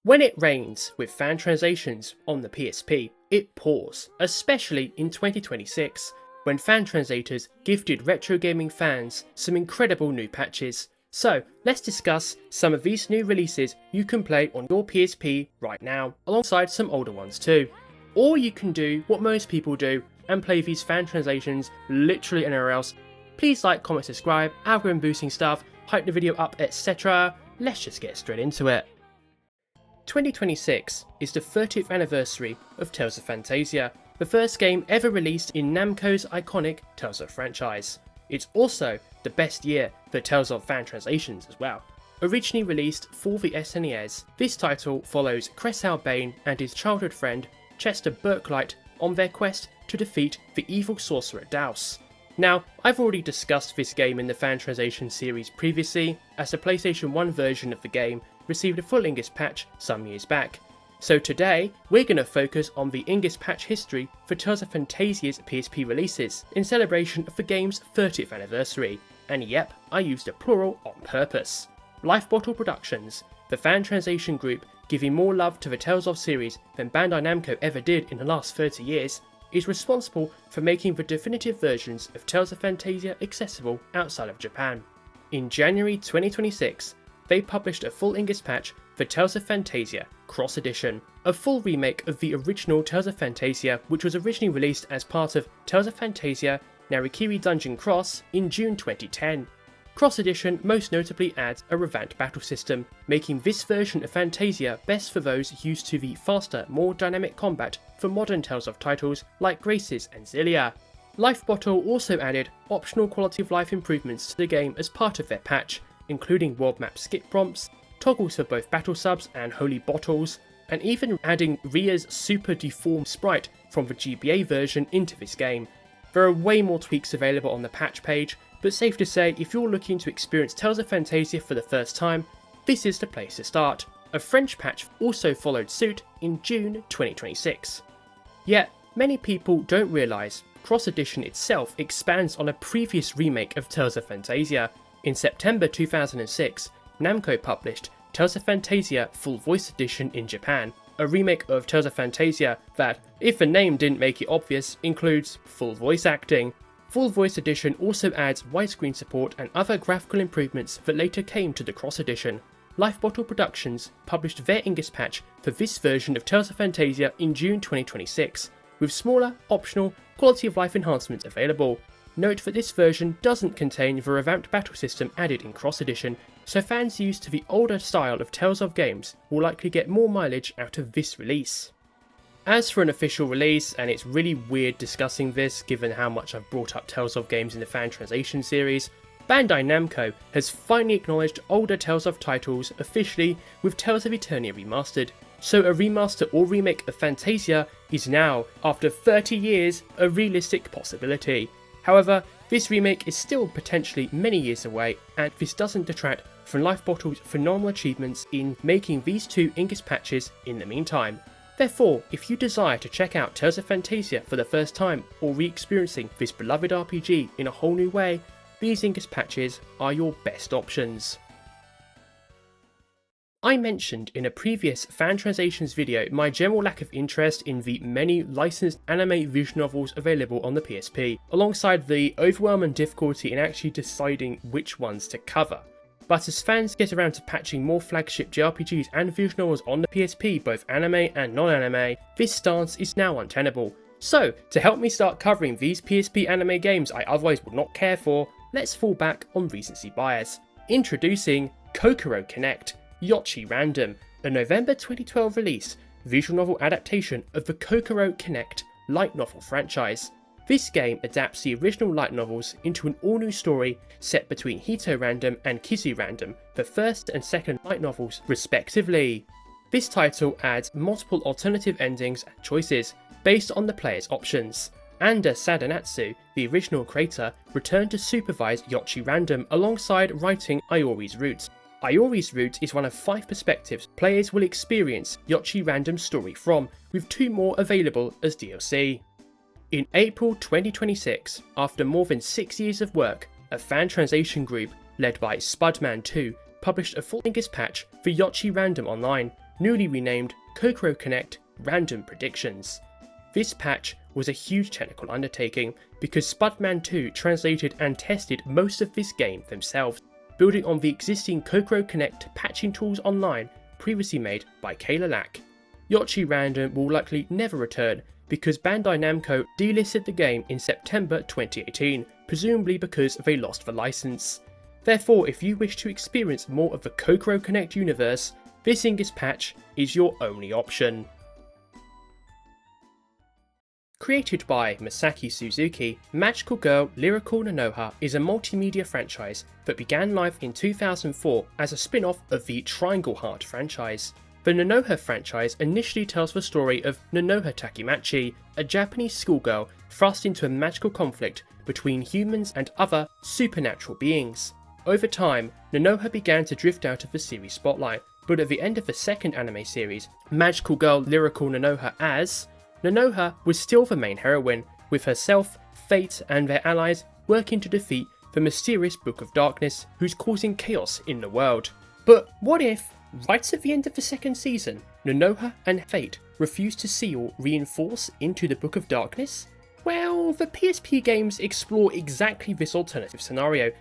When it rains with fan translations on the PSP, it pours, especially in 2026, when fan translators gifted retro gaming fans some incredible new patches. So let's discuss some of these new releases you can play on your PSP right now, alongside some older ones too. Or you can do what most people do and play these fan translations literally anywhere else. Please like, comment, subscribe, algorithm boosting stuff, hype the video up, etc. Let's just get straight into it. 2026 is the 30th anniversary of Tales of Phantasia, the first game ever released in Namco's iconic Tales of franchise. It's also the best year for Tales of fan translations as well. Originally released for the SNES, this title follows Cressal Bane and his childhood friend Chester Berklight on their quest to defeat the evil sorcerer Daus. Now, I've already discussed this game in the fan translation series previously, as the PlayStation 1 version of the game received a full English patch some years back. So today, we're going to focus on the English patch history for Tales of Phantasia's PSP releases, in celebration of the game's 30th anniversary. And yep, I used a plural on purpose. Lifebottle Productions, the fan translation group giving more love to the Tales of series than Bandai Namco ever did in the last 30 years, is responsible for making the definitive versions of Tales of Phantasia accessible outside of Japan. In January 2026, they published a full English patch for Tales of Phantasia Cross Edition, a full remake of the original Tales of Phantasia, which was originally released as part of Tales of Phantasia Narikiri Dungeon Cross in June 2010. Cross Edition most notably adds a revamped battle system, making this version of Phantasia best for those used to the faster, more dynamic combat for modern Tales of titles like Graces and Xillia. Lifebottle also added optional quality of life improvements to the game as part of their patch, including world map skip prompts, toggles for both battle subs and holy bottles, and even adding Ria's super deformed sprite from the GBA version into this game. There are way more tweaks available on the patch page, but safe to say if you're looking to experience Tales of Phantasia for the first time, this is the place to start. A French patch also followed suit in June 2026. Yet, many people don't realise Cross Edition itself expands on a previous remake of Tales of Phantasia. In September 2006, Namco published Tales of Phantasia Full Voice Edition in Japan, a remake of Tales of Phantasia that, if the name didn't make it obvious, includes full voice acting. Full Voice Edition also adds widescreen support and other graphical improvements that later came to the Cross Edition. Lifebottle Productions published their English patch for this version of Tales of Phantasia in June 2026, with smaller, optional, quality of life enhancements available. Note that this version doesn't contain the revamped battle system added in Cross Edition, so fans used to the older style of Tales of games will likely get more mileage out of this release. As for an official release, and it's really weird discussing this given how much I've brought up Tales of games in the fan translation series, Bandai Namco has finally acknowledged older Tales of titles officially with Tales of Eternia Remastered, so a remaster or remake of Phantasia is now, after 30 years, a realistic possibility. However, this remake is still potentially many years away, and this doesn't detract from Lifebottle's phenomenal achievements in making these two English patches in the meantime. Therefore, if you desire to check out Tales of Phantasia for the first time or re-experiencing this beloved RPG in a whole new way, these English patches are your best options. I mentioned in a previous fan translations video my general lack of interest in the many licensed anime visual novels available on the PSP, alongside the overwhelming difficulty in actually deciding which ones to cover. But as fans get around to patching more flagship JRPGs and visual novels on the PSP, both anime and non-anime, this stance is now untenable. So, to help me start covering these PSP anime games I otherwise would not care for, let's fall back on recency bias. Introducing Kokoro Connect, Yochi Random, a November 2012 release, visual novel adaptation of the Kokoro Connect light novel franchise. This game adapts the original light novels into an all-new story set between Hito Random and Kizu Random, the first and second light novels respectively. This title adds multiple alternative endings and choices based on the player's options. Anda Sadanatsu, the original creator, returned to supervise Yochi Random alongside writing Iori's route. Iori's route is one of 5 perspectives players will experience Yochi Random's story from, with 2 more available as DLC. In April 2026, after more than 6 years of work, a fan translation group led by Spudman2 published a full English patch for Yochi Random Online, newly renamed Kokoro Connect Random Predictions. This patch was a huge technical undertaking because Spudman 2 translated and tested most of this game themselves, building on the existing Kokoro Connect patching tools online previously made by Kayla Lack. Yochi Random will likely never return because Bandai Namco delisted the game in September 2018, presumably because they lost the license. Therefore, if you wish to experience more of the Kokoro Connect universe, this English patch is your only option. Created by Masaki Suzuki, Magical Girl Lyrical Nanoha is a multimedia franchise that began life in 2004 as a spin-off of the Triangle Heart franchise. The Nanoha franchise initially tells the story of Nanoha Takimachi, a Japanese schoolgirl thrust into a magical conflict between humans and other supernatural beings. Over time, Nanoha began to drift out of the series spotlight, but at the end of the second anime series, Magical Girl Lyrical Nanoha as, Nanoha was still the main heroine, with herself, Fate and their allies working to defeat the mysterious Book of Darkness who's causing chaos in the world. But what if, right at the end of the second season, Nanoha and Fate refused to seal reinforce into the Book of Darkness? Well, the PSP games explore exactly this alternative scenario.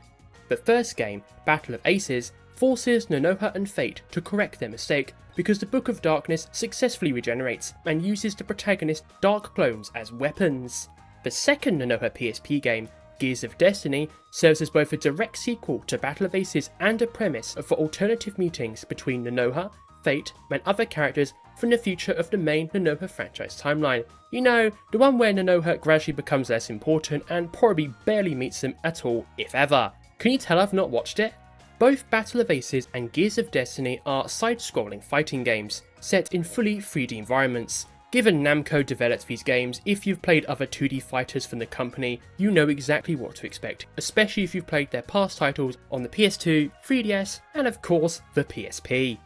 The first game, Battle of Aces, forces Nanoha and Fate to correct their mistake because the Book of Darkness successfully regenerates and uses the protagonist's dark clones as weapons. The second Nanoha PSP game, Gears of Destiny, serves as both a direct sequel to Battle of Aces and a premise for alternative meetings between Nanoha, Fate and other characters from the future of the main Nanoha franchise timeline. You know, the one where Nanoha gradually becomes less important and probably barely meets them at all, if ever. Can you tell I've not watched it? Both Battle of Aces and Gears of Destiny are side-scrolling fighting games, set in fully 3D environments. Given Namco developed these games, if you've played other 2D fighters from the company, you know exactly what to expect, especially if you've played their past titles on the PS2, 3DS, and of course the PSP.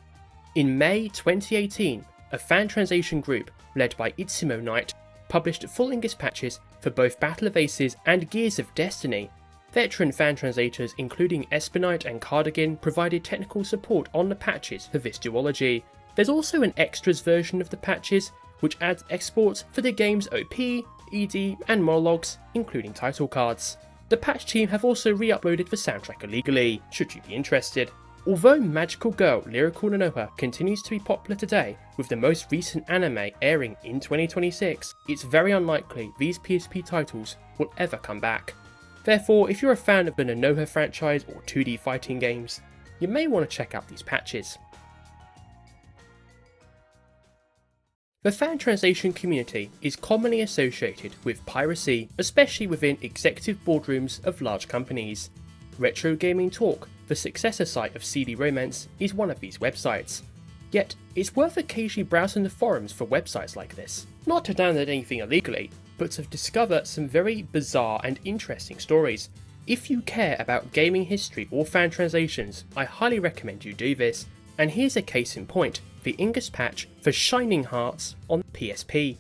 In May 2018, a fan translation group led by Itsumo Knight published full English patches for both Battle of Aces and Gears of Destiny. Veteran fan translators including Espinite and Cardigan provided technical support on the patches for this duology. There's also an extras version of the patches which adds exports for the game's OP, ED and monologues, including title cards. The patch team have also re-uploaded the soundtrack illegally, should you be interested. Although Magical Girl Lyrical Nanoha continues to be popular today, with the most recent anime airing in 2026, it's very unlikely these PSP titles will ever come back. Therefore, if you're a fan of the Nanoha franchise or 2D fighting games, you may want to check out these patches. The fan translation community is commonly associated with piracy, especially within executive boardrooms of large companies. Retro Gaming Talk, the successor site of CD Romance, is one of these websites. Yet, it's worth occasionally browsing the forums for websites like this, not to download anything illegally, but to discover some very bizarre and interesting stories. If you care about gaming history or fan translations, I highly recommend you do this, and here's a case in point, the English patch for Shining Hearts on PSP.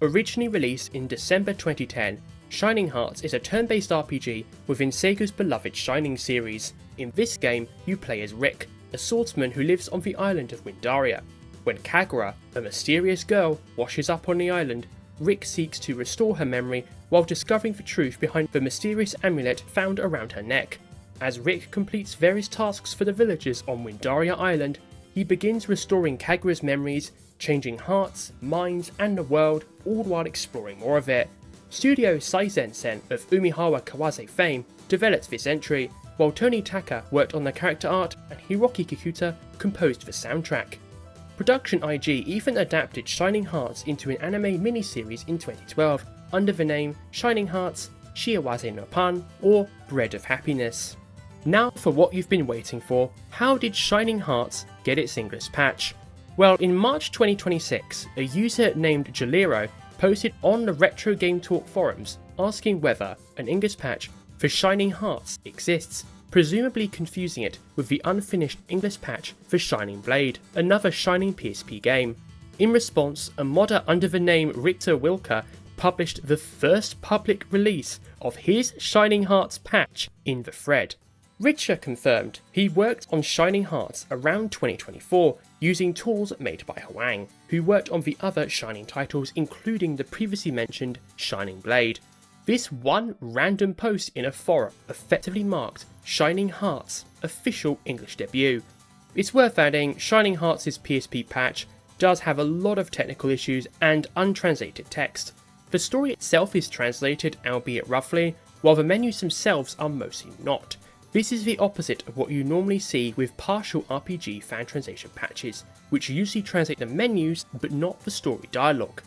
Originally released in December 2010, Shining Hearts is a turn-based RPG within Sega's beloved Shining series. In this game, you play as Rick, a swordsman who lives on the island of Windaria. When Kagura, a mysterious girl, washes up on the island, Rick seeks to restore her memory while discovering the truth behind the mysterious amulet found around her neck. As Rick completes various tasks for the villagers on Windaria Island, he begins restoring Kagura's memories, changing hearts, minds and the world, all while exploring more of it. Studio Saizen-sen of Umihawa Kawase fame developed this entry, while Tony Taka worked on the character art and Hiroki Kikuta composed the soundtrack. Production IG even adapted Shining Hearts into an anime miniseries in 2012 under the name Shining Hearts, Shiawase no Pan, or Bread of Happiness. Now for what you've been waiting for, how did Shining Hearts get its English patch? Well, in March 2026, a user named Jalero posted on the Retro Game Talk forums asking whether an English patch for Shining Hearts exists, presumably confusing it with the unfinished English patch for Shining Blade, another Shining PSP game. In response, a modder under the name Richter Wilker published the first public release of his Shining Hearts patch in the thread. Richter confirmed he worked on Shining Hearts around 2024, using tools made by Hwang, who worked on the other Shining titles including the previously mentioned Shining Blade. This one random post in a forum effectively marked Shining Hearts' official English debut. It's worth adding, Shining Hearts' PSP patch does have a lot of technical issues and untranslated text. The story itself is translated, albeit roughly, while the menus themselves are mostly not. This is the opposite of what you normally see with partial RPG fan translation patches, which usually translate the menus but not the story dialogue.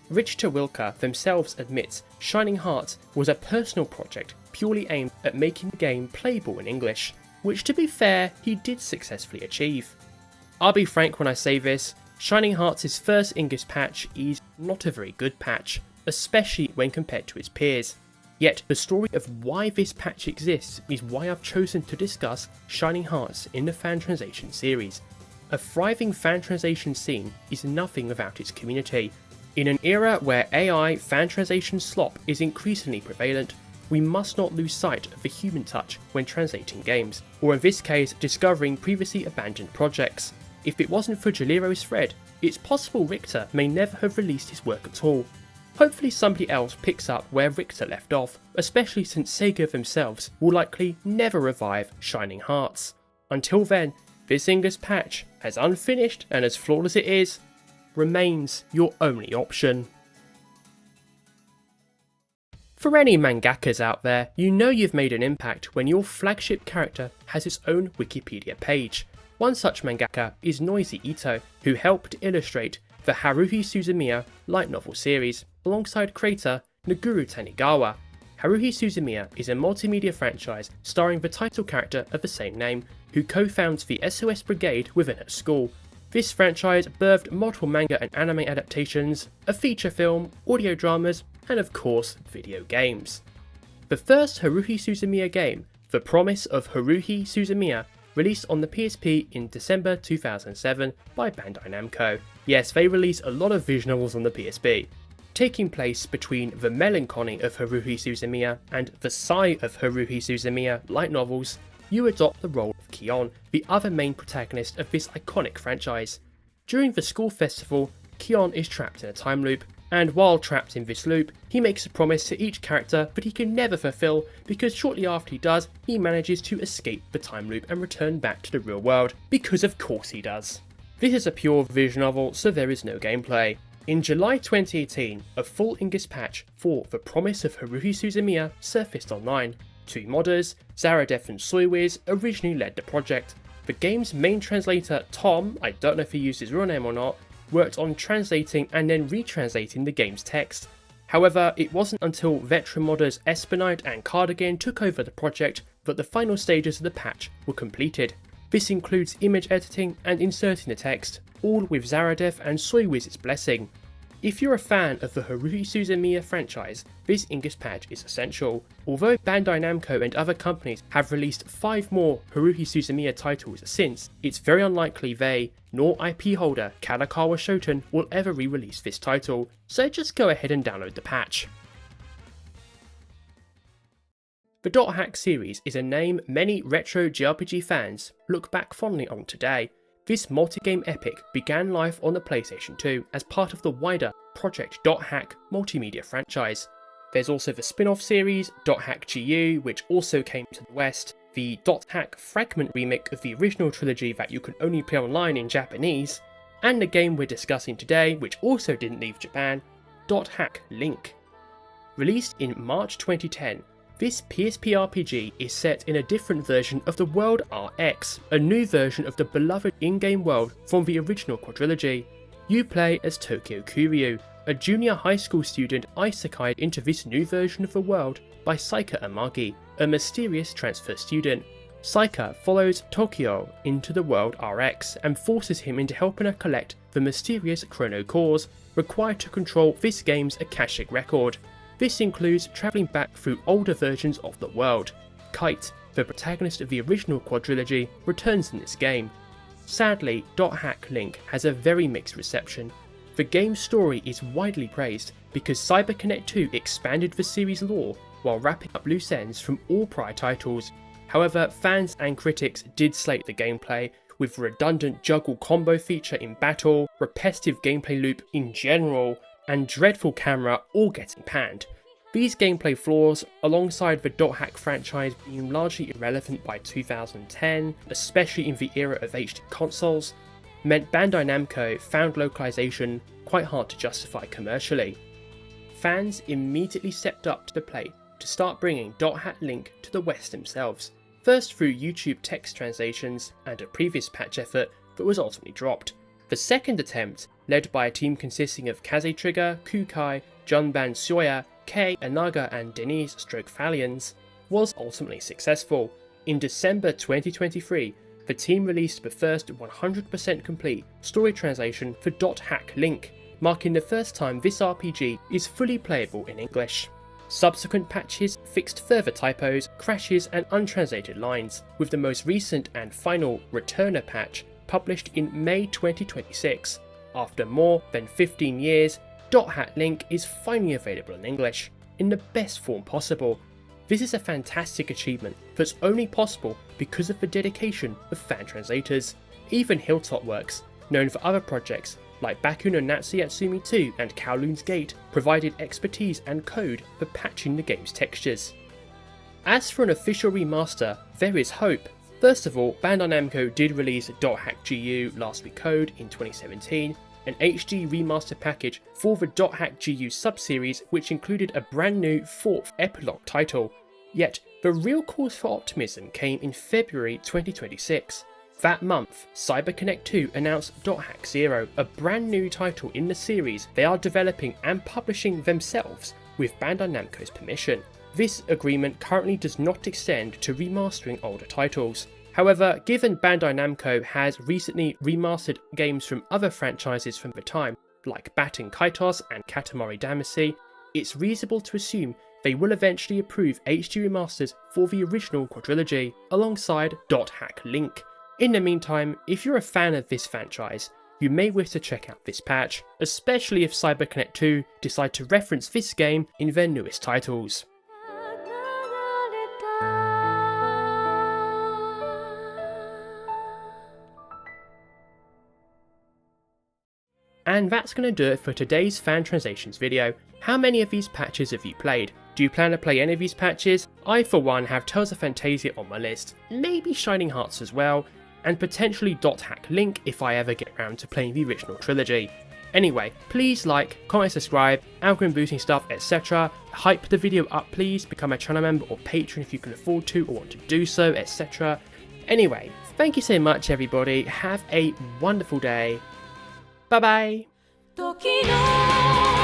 Richter Wilker themselves admits Shining Hearts was a personal project purely aimed at making the game playable in English, which to be fair, he did successfully achieve. I'll be frank when I say this, Shining Hearts' first English patch is not a very good patch, especially when compared to its peers. Yet the story of why this patch exists is why I've chosen to discuss Shining Hearts in the fan translation series. A thriving fan translation scene is nothing without its community. In an era where AI fan translation slop is increasingly prevalent, we must not lose sight of the human touch when translating games, or in this case discovering previously abandoned projects. If it wasn't for Jaliro's thread, it's possible Richter may never have released his work at all. Hopefully somebody else picks up where Richter left off, especially since Sega themselves will likely never revive Shining Hearts. Until then, this English patch, as unfinished and as flawed as it is, remains your only option. For any mangakas out there, you know you've made an impact when your flagship character has its own Wikipedia page. One such mangaka is Noisy Ito, who helped illustrate the Haruhi Suzumiya light novel series, alongside creator Naguru Tanigawa. Haruhi Suzumiya is a multimedia franchise starring the title character of the same name, who co-founds the SOS Brigade within her school. This franchise birthed multiple manga and anime adaptations, a feature film, audio dramas, and of course, video games. The first Haruhi Suzumiya game, The Promise of Haruhi Suzumiya, released on the PSP in December 2007 by Bandai Namco. Yes, they released a lot of visual novels on the PSP. Taking place between the melancholy of Haruhi Suzumiya and the sigh of Haruhi Suzumiya light novels, you adopt the role of Kion, the other main protagonist of this iconic franchise. During the school festival, Kion is trapped in a time loop, and while trapped in this loop, he makes a promise to each character that he can never fulfill because shortly after he does, he manages to escape the time loop and return back to the real world, because of course he does. This is a pure visual novel, so there is no gameplay. In July 2018, a full English patch for The Promise of Haruhi Suzumiya surfaced online. Two modders, Zaradef and Soywiz, originally led the project. The game's main translator, Tom, I don't know if he used his real name or not, worked on translating and then retranslating the game's text. However, it wasn't until veteran modders Espinite and Cardigan took over the project that the final stages of the patch were completed. This includes image editing and inserting the text, all with Zaradef and Soywiz's blessing. If you're a fan of the Haruhi Suzumiya franchise, this English patch is essential. Although Bandai Namco and other companies have released 5 more Haruhi Suzumiya titles since, it's very unlikely they, nor IP holder Kadakawa Shoten, will ever re-release this title, so just go ahead and download the patch. The Dot Hack series is a name many retro JRPG fans look back fondly on today. This multi-game epic began life on the PlayStation 2 as part of the wider Project Dot Hack multimedia franchise. There's also the spin-off series, Dot Hack GU, which also came to the West, the Dot Hack Fragment remake of the original trilogy that you can only play online in Japanese, and the game we're discussing today, which also didn't leave Japan, Dot Hack Link. Released in March 2010, this PSP RPG is set in a different version of the World RX, a new version of the beloved in-game world from the original quadrilogy. You play as Tokyo Kuryu, a junior high school student isekai'd into this new version of the world by Saika Amagi, a mysterious transfer student. Saika follows Tokyo into the World RX and forces him into helping her collect the mysterious chrono cores required to control this game's Akashic record. This includes travelling back through older versions of the world. Kite, the protagonist of the original quadrilogy, returns in this game. Sadly, Dot Hack Link has a very mixed reception. The game's story is widely praised because CyberConnect 2 expanded the series' lore while wrapping up loose ends from all prior titles. However, fans and critics did slate the gameplay, with redundant juggle combo feature in battle, repetitive gameplay loop in general, and dreadful camera all getting panned. These gameplay flaws, alongside the Dot Hack franchise being largely irrelevant by 2010, especially in the era of HD consoles, meant Bandai Namco found localization quite hard to justify commercially. Fans immediately stepped up to the plate to start bringing Dot Hack Link to the West themselves, first through YouTube text translations and a previous patch effort that was ultimately dropped. The second attempt, led by a team consisting of Kaze Trigger, Kukai, Junban Soya, Kei, Anaga and Denise Falians, was ultimately successful. In December 2023, the team released the first 100% complete story translation for Dot Hack Link, marking the first time this RPG is fully playable in English. Subsequent patches fixed further typos, crashes and untranslated lines, with the most recent and final Returner patch published in May 2026. After more than 15 years, Dot Hack Link is finally available in English, in the best form possible. This is a fantastic achievement that's only possible because of the dedication of fan translators. Even Hilltop Works, known for other projects like Baku no Natsuyatsumi 2 and Kowloon's Gate, provided expertise and code for patching the game's textures. As for an official remaster, there is hope. First of all, Bandai Namco did release Dot Hack GU Last Week Code in 2017, an HD remaster package for the Dot Hack GU subseries, which included a brand new 4th epilogue title. Yet, the real cause for optimism came in February 2026. That month, CyberConnect 2 announced Dot Hack Zero, a brand new title in the series they are developing and publishing themselves with Bandai Namco's permission. This agreement currently does not extend to remastering older titles. However, given Bandai Namco has recently remastered games from other franchises from the time, like Baten Kaitos and Katamari Damacy, it's reasonable to assume they will eventually approve HD remasters for the original quadrilogy, alongside Dot Hack Link. In the meantime, if you're a fan of this franchise, you may wish to check out this patch, especially if CyberConnect 2 decide to reference this game in their newest titles. And that's going to do it for today's fan translations video. How many of these patches have you played? Do you plan to play any of these patches? I for one have Tales of Phantasia on my list, maybe Shining Hearts as well, and potentially Dot Hack Link if I ever get around to playing the original trilogy. Anyway, please like, comment, subscribe, algorithm boosting stuff, etc. Hype the video up please, become a channel member or patron if you can afford to or want to do so, etc. Anyway, thank you so much everybody, have a wonderful day. Bye bye!